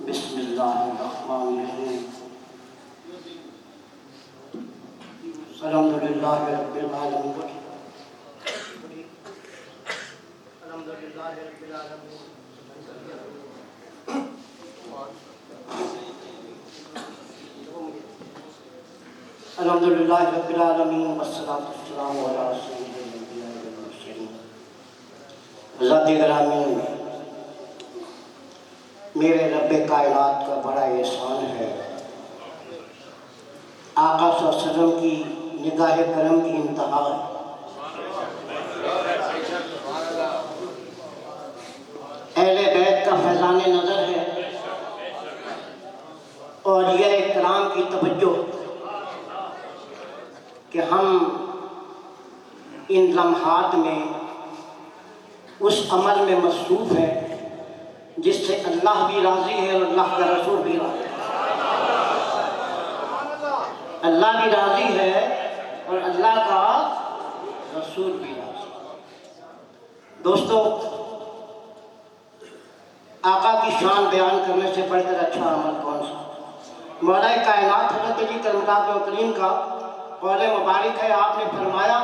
بسم اللہ الرحمن الرحیم الحمد للہ رب العالمین الحمد للہ رب العالمین والصلاة والسلام علی سید الانبیاء والمرسلین۔ ذات گرامی، میرے رب کائنات کا بڑا احسان ہے، آقا صلی اللہ علیہ وسلم کی نگاہ کرم کی انتہا ہے۔ اہل بیت کا فیضان نظر ہے اور یہ کرام کی توجہ کہ ہم ان لمحات میں اس عمل میں مصروف ہیں جس سے اللہ بھی راضی ہے اور اللہ کا رسول بھی راضی ہے۔ اللہ بھی راضی ہے اور اللہ کا رسول بھی راضی ہے۔ دوستو، آقا کی شان بیان کرنے سے بڑھ کر اچھا عمل کون سا؟ مولا کائنات حضرت علی کرم اللہ کریم کا قول مبارک ہے، آپ نے فرمایا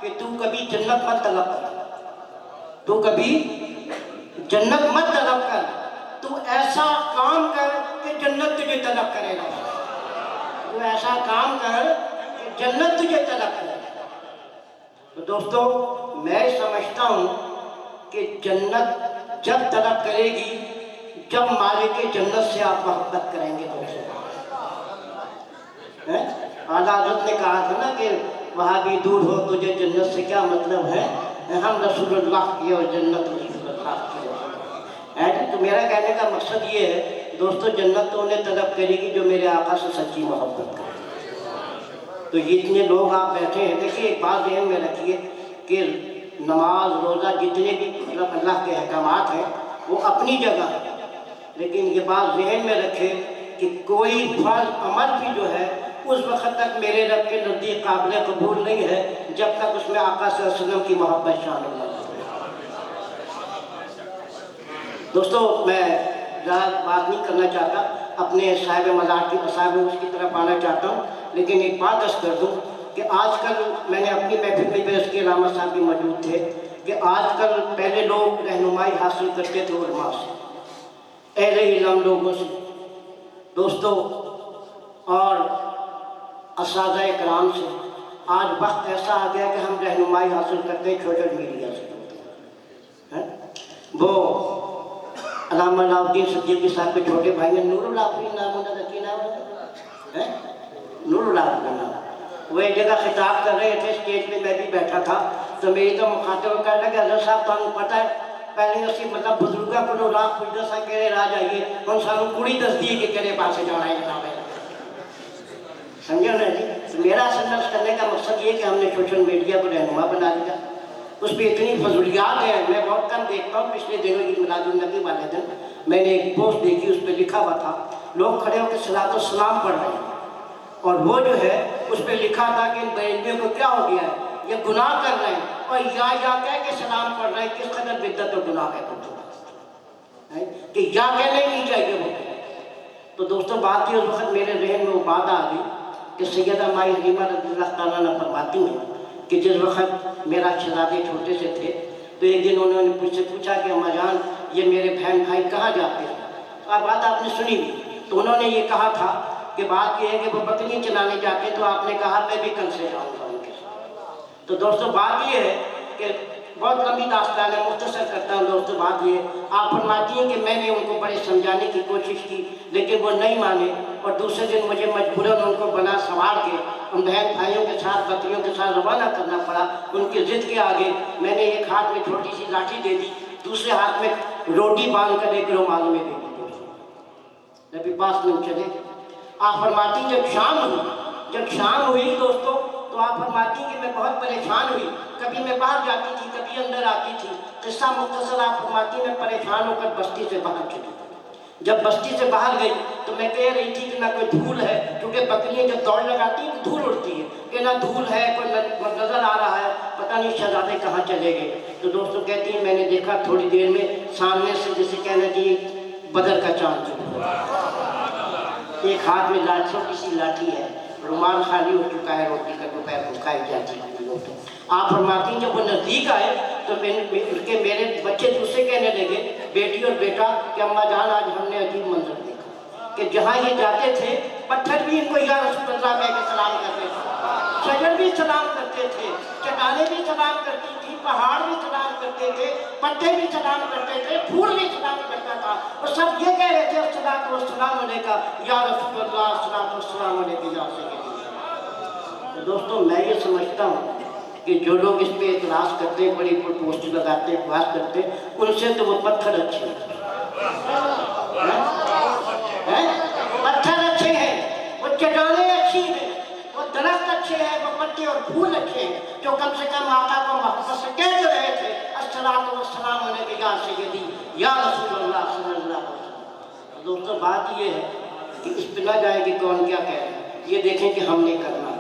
کہ تو کبھی جنت مت طلب کر، تو کبھی جنت مت طلب کر، تو ایسا کام کر کہ جنت تجھے طلب کرے گا، تو ایسا کام کر کہ جنت تجھے طلب کرے گا۔ تو دوستو، میں سمجھتا ہوں کہ جنت جب طلب کرے گی جب مالک جنت سے آپ محبت کریں گے۔ اعلیٰ حضرت نے کہا تھا نا کہ وہاں بھی دور ہو تجھے جنت سے کیا مطلب ہے، ہم رسول اللہ کی اور جنت رسول اللہ کی۔ تو میرا کہنے کا مقصد یہ ہے دوستو، جنت تو انہیں طلب کرے گی جو میرے آقا سے سچی محبت کرے۔ تو یہ اتنے لوگ آپ بیٹھے ہیں، دیکھیے ایک بات ذہن میں رکھیے کہ نماز روزہ جتنے بھی مطلب اللہ کے احکامات ہیں وہ اپنی جگہ ہے، لیکن یہ بات ذہن میں رکھے کہ کوئی فرض عمل بھی جو ہے اس وقت تک میرے رب کے نزدیک قابل قبول نہیں ہے جب تک اس میں آقا صلی اللہ علیہ وسلم کی محبت شامل نہ ہو۔ دوستو، میں زیادہ بات نہیں کرنا چاہتا، اپنے صاحب مزار کی صاحب اس کی طرف آنا چاہتا ہوں، لیکن ایک بات عرض کر دوں کہ آج کل میں نے اپنی محفل میں پیش کی، علامہ صاحب بھی موجود تھے، کہ آج کل پہلے لوگ رہنمائی حاصل کرتے تھے علماء سے، اہل علم لوگوں سے دوستو اور اساتذہ کرام سے۔ آج وقت ایسا آ گیا کہ ہم رہنمائی حاصل کرتے ہیں سوشل میڈیا سے۔ وہ علامہ علاء الدین صدیقی صاحب کے چھوٹے بھائی ہیں، نور اللہ اپنی نام ہونا تھا، کی نام ہونا، نور اللہ اپنی نام، وہ ایک جگہ خطاب کر رہے تھے، اسٹیج پہ میں بھی بیٹھا تھا، تو میری تو مخاطب کہنے لگا حضرت صاحب تو ہمیں پتہ ہے پہلے اسی مطلب بزرگاں کو لوگ لاکھ پوچھتے سا کہے راہ جائیے ہم سانوں کڑی دستی ہے کہ کہنے پاسے جانا ہے جناب ہے، سمجھو نا جی۔ میرا اصل نفس کرنے کا مقصد یہ کہ ہم نے سوشل میڈیا کو رہنما بنا دیا، اس پہ اتنی فضولیات ہیں، میں بہت کم دیکھتا ہوں۔ پچھلے دنوں عید میلاد النبی والے دن میں نے ایک پوسٹ دیکھی، اس پہ لکھا ہوا تھا لوگ کھڑے ہو کے صلاۃ السلام پڑھ رہے ہیں، اور وہ جو ہے اس پہ لکھا تھا کہ ان بریلویوں کو کیا ہو گیا ہے، یہ گناہ کر رہے ہیں اور یا کہہ کے سلام پڑھ رہے ہیں۔ کس قدر بدعت اور گناہ ہے کہ یا کہنے نہیں چاہیے وہ۔ تو دوستو، بات یہ اس وقت میرے ذہن میں وہ بات آ گئی کہ سیدہ مائی حلیمہ رضی اللہ تعالیٰ عنہ فرماتی ہیں کہ جس وقت میرا شہزادے چھوٹے سے تھے تو ایک دن انہوں نے مجھ سے پوچھا کہ اماں جان یہ میرے بہن بھائی کہاں جاتے ہیں؟ بات آپ نے سنی بھی، تو انہوں نے یہ کہا تھا کہ بات یہ ہے کہ وہ بکریاں چلانے جاتے، تو آپ نے کہا میں بھی کل سے جاؤں گا ان کے ساتھ۔ تو دوستو، بات یہ ہے کہ بہت لمبی داستان ہے، مختصر کرتا ہوں دوستو۔ بات یہ آپ فرماتی ہیں کہ میں نے ان کو بڑے سمجھانے کی کوشش کی لیکن وہ نہیں مانے، اور دوسرے دن مجھے مجبوراً ان کو بنا سوار کے ان بہن بھائیوں کے ساتھ بکریوں کے ساتھ روانہ کرنا پڑا۔ ان کی ضد کے آگے میں نے ایک ہاتھ میں چھوٹی سی لاٹھی دے دی، دوسرے ہاتھ میں روٹی باندھ کر ایک رومال میں دے دی۔ نبی پاس میں چلے، آپ فرماتی جب شام ہوئی دوستو، تو آپ فرماتی کہ میں بہت پریشان ہوئی، کبھی میں باہر جاتی تھی کبھی اندر آتی تھی۔ قصہ مختصر، آپ فرماتی میں پریشان ہو کر بستی سے باہر چلی۔ جب بستی سے باہر گئی تو میں کہہ رہی تھی کہ نہ کوئی دھول ہے، کیونکہ بکریاں جب دوڑ لگاتی ہیں تو دھول اڑتی ہے، کہ نہ دھول ہے، کوئی نظر آ رہا ہے، پتہ نہیں شہزادے کہاں چلے گئے۔ تو دوستو کہتی ہیں میں نے دیکھا تھوڑی دیر میں سامنے سے جسے کہنا کہ بدر کا چاند ایک ہاتھ میں چھوٹی سی لاٹھی ہے، رومال خالی ہو چکا ہے، روٹی کا دوپہر کو کھائی جاتی ہے۔ آپ فرماتی ہیں جب وہ نزدیک آئے تو میرے بچے دوسرے کہنے لگے، بیٹی اور بیٹا، کہ اماں جان آج ہم نے عجیب منظر دیکھا کہ جہاں یہ جاتے تھے پتھر بھی ان کو یا رسول اللہ کہہ کے سلام کرتے تھے، شجر بھی سلام کرتے تھے، چٹانیں بھی سلام کرتی تھی، پہاڑ بھی سلام کرتے تھے، پتے بھی سلام کرتے تھے، پھول بھی سلام کرتا تھا، اور سب یہ کہہ رہے تھے الصلاۃ والسلام علیکہ یا رسول اللہ، الصلاۃ والسلام علیکہ یا سیدی۔ تو دوستو میں یہ سمجھتا ہوں کہ جو لوگ اس پہ اعتراض کرتے ہیں، بڑی پوسٹ لگاتے ہیں، بات کرتے ہیں، ان سے تو وہ پتھر اچھے ہیں، پتھر اچھے ہیں، وہ چٹانیں اچھی ہیں، وہ درخت اچھے ہیں، وہ پتے اور پھول اچھے ہیں، جو کم سے کم آقا کو محبت سے کہہ رہے تھے الصلاۃ والسلام علیکہ یا سیدی یا رسول اللہ صلی اللہ علیہ وسلم۔ دوستو بات یہ ہے کہ اس پہ نہ جائے کہ کون کیا کہہ رہے ہیں، یہ دیکھیں کہ ہم نے کرنا ہے۔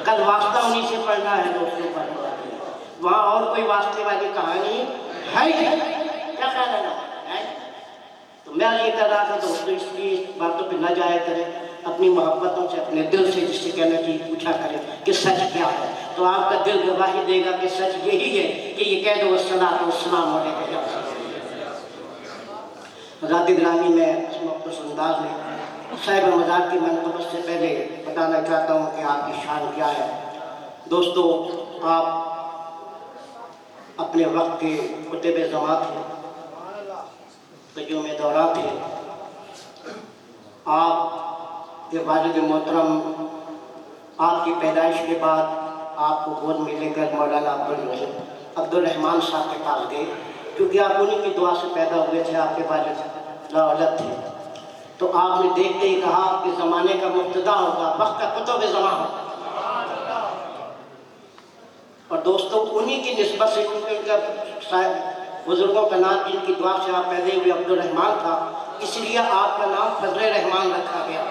کل واسطہ انہی سے پڑھنا ہے دوستوں، پڑھنے والی وہاں اور کوئی واسطے والی کہانی ہے ہی نہیں، کیا خیال ہے نا؟ تو میں یہ کہہ رہا تھا دوستوں، اس لیے اس باتوں پہ نہ جایا کریں، اپنی محبتوں سے، اپنے دل سے جس سے کہنا چاہیے پوچھا کریں کہ سچ کیا ہے، تو آپ کا دل گواہی دے گا کہ سچ یہی ہے کہ یہ کہہ دو الصلاۃ والسلام علیکہ۔ حضرات گرامی، میں اس مختصر انداز میں صاحب مزار کی منقبت سے پہلے بتانا چاہتا ہوں کہ آپ کی شان کیا ہے۔ دوستو، آپ اپنے وقت کے کتب زماں تھے، قیوم دورہ تھے، آپ کے والد محترم آپ کی پیدائش کے بعد آپ کو گود میں لے کر مولانا عبدالرحمن صاحب کے پاس گئے، کیونکہ آپ انہی کی دعا سے پیدا ہوئے تھے، آپ کے والد لاولد تھے، تو آپ نے دیکھتے ہی کہا کہ زمانے کا مبتدا ہوگا، وقت کا کتب زماں ہوگا۔ اور دوستو انہی کی نسبت سے، کیونکہ ان کا بزرگوں کا نام جن کی دعا سے آپ پیدا ہوئے عبدالرحمن تھا، اس لیے آپ کا نام فضل رحمان رکھا گیا۔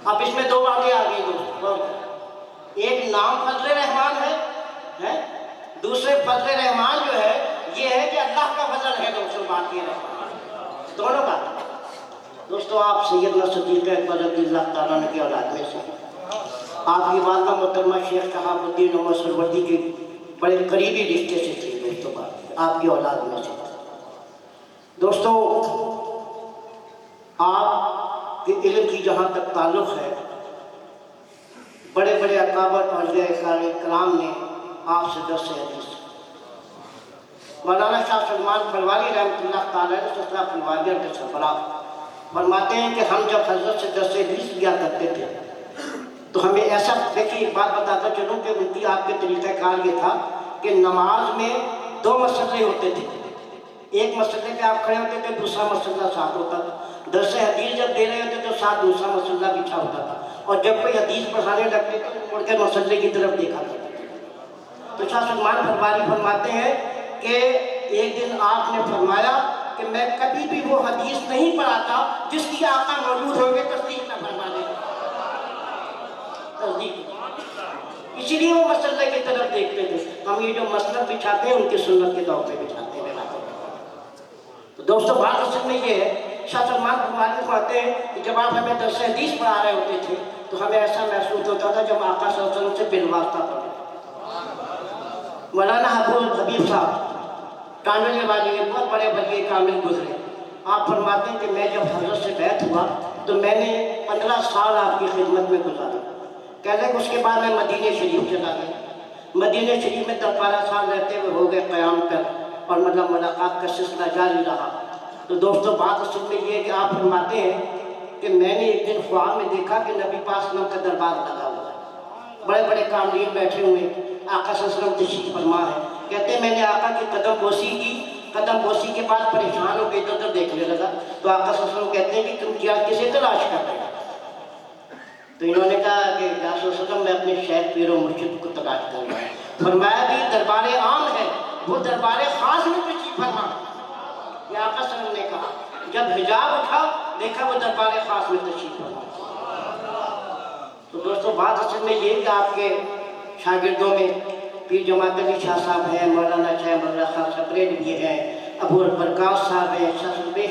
اب اس میں دو باتیں آ گئی دوستو، ایک نام فضل رحمان ہے، دوسرے فضل رحمان جو ہے یہ ہے کہ اللہ کا فضل ہے، دوستو بات یہ ہے، دونوں بات۔ دوستو آپ سیدنا صدیق اکبر رضی اللہ تعالیٰ عنہ کی اولاد میں سے، آپ کی والدہ محترمہ شیخ شہاب الدین عمر سروردی کے بڑے قریبی رشتے سے تھی، دوستو بات آپ کی اولاد میں سے۔ دوستو آپ کے علم کی جہاں تک تعلق ہے، بڑے بڑے اکابر اولیاء کرام نے آپ سے درس حدیث، مولانا شاہ سلمان پھلواری رحمۃ اللہ تعالیٰ سلسلہ پھلواریہ کے سربراہ فرماتے ہیں کہ ہم جب حضرت سے درس حدیث لیا کرتے تھے تو ہمیں ایسا، دیکھیے ایک بات بتاتا چلوں کہ ان کی آپ کے طریقہ کار یہ تھا کہ نماز میں دو مسئلے ہوتے تھے، ایک مسئلے پہ آپ کھڑے ہوتے تھے، دوسرا مسئلہ ساتھ ہوتا تھا، درس حدیث جب دے رہے ہوتے تو ساتھ دوسرا مسئلہ بچھا ہوتا تھا، اور جب کوئی حدیث پڑھانے لگتے تو مڑ کے مسئلے کی طرف دیکھا کرتے تھے۔ تو شاہ سلمان پھلواری فرماتے ہیں کہ ایک دن آپ نے فرمایا کہ میں کبھی بھی وہ حدیث نہیں پڑھاتا جس کی آقا موجود ہوں گے تصدیق نہ فرما دے، اسی لیے وہ مسئلے کی طرف دیکھتے تھے۔ ہم یہ جو مسلک بچھاتے ہیں ان کی سنت کے طور پہ بچھاتے ہیں۔ تو دوستو بات اصل میں یہ ہے، شاہ سلمان پھلواری فرماتے ہیں کہ جب آپ ہمیں درس حدیث پڑھا رہے ہوتے تھے تو ہمیں ایسا محسوس ہوتا تھا جب آقا صلی اللہ علیہ وسلم سے بالواسطہ پڑھے۔ مولانا حبیب صاحب کامل والی بہت بڑے ولی کامل گزرے، آپ فرماتے ہیں کہ میں جب حضرت سے بیعت ہوا تو میں نے 15 سال آپ کی خدمت میں گزارا، کہتے ہیں اس کے بعد میں مدینہ شریف چلا گیا، مدینہ شریف میں 10-12 سال رہتے ہوئے ہو گئے قیام کر، اور مطلب ملاقات کا سلسلہ جاری رہا۔ تو دوستو بات اصل میں یہ ہے کہ آپ فرماتے ہیں کہ میں نے ایک دن خواب میں دیکھا کہ نبی پاک صلی اللہ علیہ وسلم کا دربار لگا ہوا ہے، بڑے بڑے کاملین بیٹھے ہوئے، آقا صلی اللہ علیہ وسلم تشریف فرما ہے، کہتے ہیں میں نے آقا کی قدم بوسی کی، قدم بوسی کے بعد پریشان ہو کے ادھر ادھر دیکھنے لگا، تو آقا صلی اللہ علیہ وسلم کہتے ہیں کہ تم کیا کسے تلاش کر رہے ہیں؟ تو انہوں نے کہا کہ یا رسول اللہ صلی اللہ علیہ وسلم میں اپنے شیخ پیر و مرشد کو تلاش کر رہا ہوں۔ فرمایا کہ دربار عام ہے، وہ دربار خاص میں تشریف فرما، یہ آقا صلی اللہ علیہ وسلم نے کہا، جب حجاب اٹھا دیکھا وہ دربار خاص میں تشریف فرما۔ تو دوستو بات اصل میں یہ کہ آپ کے شاگردوں میں پیر جماعت علی شاہ صاحب ہیں، مولانا شاہ مرزا خان سپریٹ بھی ہیں، ابو البرکات صاحب ہیں، بے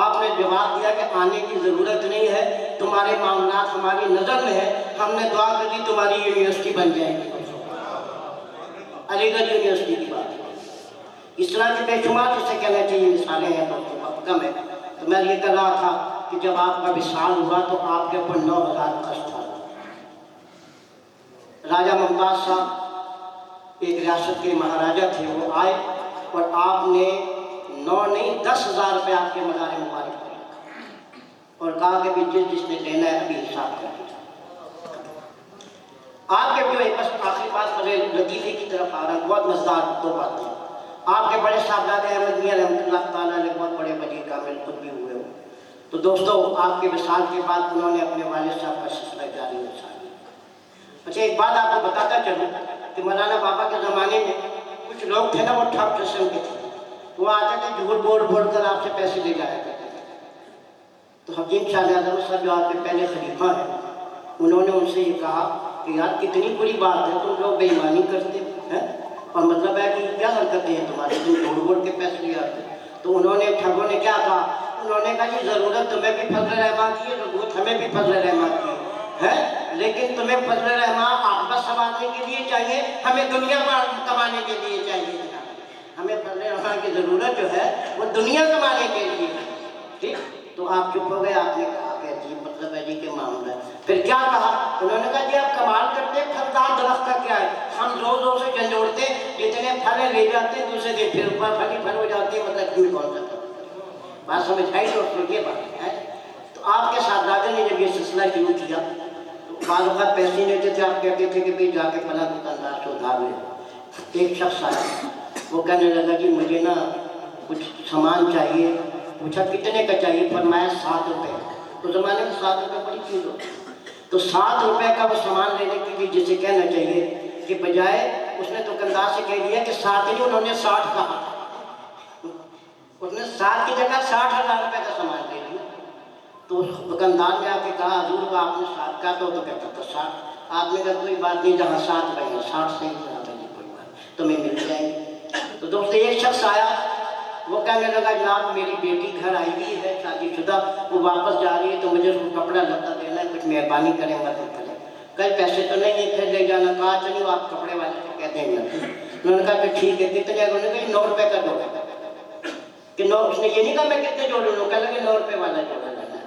آپ نے جواب دیا کہ آنے کی ضرورت نہیں ہے، تمہارے معاملات ہماری نظر میں ہے، ہم نے دعا کر دی تمہاری یونیورسٹی بن جائے گی، علی گڑھ یونیورسٹی کی بات ہے۔ اس طرح کی بے شمار جسے کہنا چاہیے مثالیں ہیں، دوستوں وقت کم ہے، تو میں یہ کہہ رہا تھا کہ جب آپ کا وصال ہوا تو آپ کے اوپر 9,000 قسط تھا۔ راجہ ممتاز صاحب ایک ریاست کے مہاراجہ تھے، وہ آئے اور آپ نے 9 نہیں 10,000 روپے آپ کے مزار مبارک پر رکھا اور کہا کہ بھی جس نے لینا ہے ابھی حساب کر دیجیے۔ آپ کے جو ہے بس آخری بات بڑے لطیفے کی طرف آ رہا ہے، بہت مزدار دو باتیں۔ آپ کے بڑے صاحبزادے احمد میاں رحمۃ اللہ تعالیٰ علیہ بہت بڑے ولی کامل خود بھی ہوئے ہو، تو دوستو آپ کے وصال کے بعد انہوں نے اپنے والد صاحب کا سلسلہ جاری رکھا۔ اچھا ایک بات آپ کو بتاتا چلوں کہ مولانا بابا کے زمانے میں کچھ لوگ تھے نا، وہ ٹھپ قسم کے تھے، وہ آتے تھے جھوٹ بول بول کر آپ سے پیسے لے جایا کرتے تھے۔ تو حکیم شاہ اعظم صاحب جو آپ کے پہلے خلیفہ ہیں، انہوں نے ان سے یہ کہا کہ یار کتنی بری بات ہے، تم لوگ بے ایمانی کرتے ہیں، اور مطلب ہے کہ کیا حرکتیں ہیں تمہاری، تم جھوٹ بول کے پیسے لے آتے۔ تو انہوں نے ٹھگوں نے کیا کہا، انہوں نے کہا جی ضرورت تمہیں بھی فضل رحمٰ کی ہے، ضرورت ہمیں بھی فضل رحمٰ کی ہے، لیکن تمہیں فضل رحمٰ عاقبت سنوارنے کے لیے چاہیے، ہمیں دنیا کمانے کے لیے چاہیے۔ ہمیں فضل رحمٰ کی ضرورت جو ہے وہ دنیا کمانے کے لیے ہے، ٹھیک؟ تو آپ چپ ہو گئے، آپ نے کہا کہ عجیب مطلب ہے جی کے معاملہ ہے۔ پھر کیا کہا انہوں نے کہا جی آپ کمال کرتے ہیں، پھلدار درخت کا کیا ہے، ہم زور سے جھنجھوڑتے جتنے پھل لے جاتے ہیں دوسرے دن پھر اوپر پھل ہی پھل ہو جاتے ہیں، مطلب کیوں کون سا بات سمجھ آئی دوستوں یہ بات ہے۔ تو آپ کے صاحبزادے نے جب یہ سلسلہ شروع کیا تو بعض اوقات پیسے نہیں دیتے تھے، آپ کہتے تھے کہ بھئی جا کے فلاں دکاندار سے ادھار لے۔ ایک شخص آیا، وہ کہنے لگا جی مجھے نا کچھ سامان چاہیے، پوچھا کتنے کا چاہیے، فرمایا 7 روپے۔ تو زمانے میں 7 روپے بڑی چیز ہوتی، تو 7 روپے کا وہ سامان لینے کے لیے جسے کہنا چاہیے کہ بجائے اس نے دکاندار سے کہہ دیا کہ 7 نہیں، انہوں نے 60 کہا، اس نے 7 کی جگہ 60,000 روپے کا سامان لے لیا۔ تو دکاندار نے آ کے کہا حضور کو آپ نے 7 کہا، تو کہتا تھا 60۔ آپ نے کہا کوئی بات نہیں، جہاں 7 رہے 60 سے ہی کوئی بات تمہیں مل جائیں گے۔ تو دوستو ایک شخص آیا، وہ کہنے لگا جناب میری بیٹی گھر آئی ہوئی ہے شادی شدہ، وہ واپس جا رہی ہے تو مجھے اس کو کپڑا لتا دینا ہے، کچھ مہربانی کریں گا تو کریں۔ کل پیسے تو نہیں ہے، پھر لے جانا، کہا چلیے آپ کپڑے والے کو کہہ دیں گے۔ انہوں نے کہا کہ ٹھیک ہے، کتنے؟ انہوں نے کہا 9 روپے کا دو کہ 9، اس نے یہ نہیں کہا میں کتنے جوڑ لوں، کہنے لگے 9 روپے والا جوڑا لینا ہے۔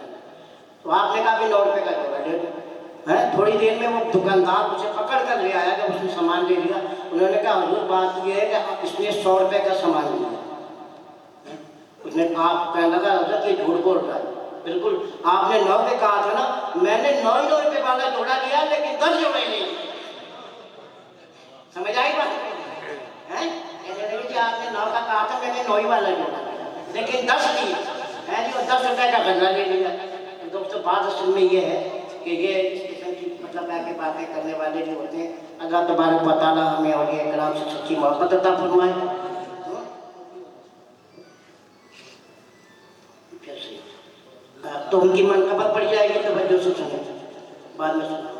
تو آپ نے کہا بھی 9 روپے کا جوڑا لے لو۔ تھوڑی دیر میں وہ دکاندار اسے پکڑ کر لے آیا، جب اس نے سامان لے لیا انہوں نے کہا حضور بات یہ ہے کہ اس نے 100 روپے کا سامان لیا۔ اس نے آپ کہنے لگا حضرت یہ جھوٹ بول رہا ہے، بالکل آپ نے 9 روپے کہا تھا نا، میں نے 9 روپے والا جوڑا لیا لیکن 10 جوڑے لے لیے۔ سمجھ آئی بات؟ آپ نے 9 کا کہا تھا، میں نے 9 والا جوڑا لیا لیکن 10 لیے، جی اور 10 روپے کا غلہ لے لیا۔ دوستوں بات اصل میں یہ ہے کہ یہ اس قسم کی مطلب ہے کہ باتیں کرنے والے جو ہوتے ہیں، اللہ تبارک و تعالیٰ ہمیں اولیاء کرام سے سچی محبت عطا فرمائے۔ تو ان کی منقبت پڑ جائے گی، توجہ سے سنیں، بعد میں سنیں۔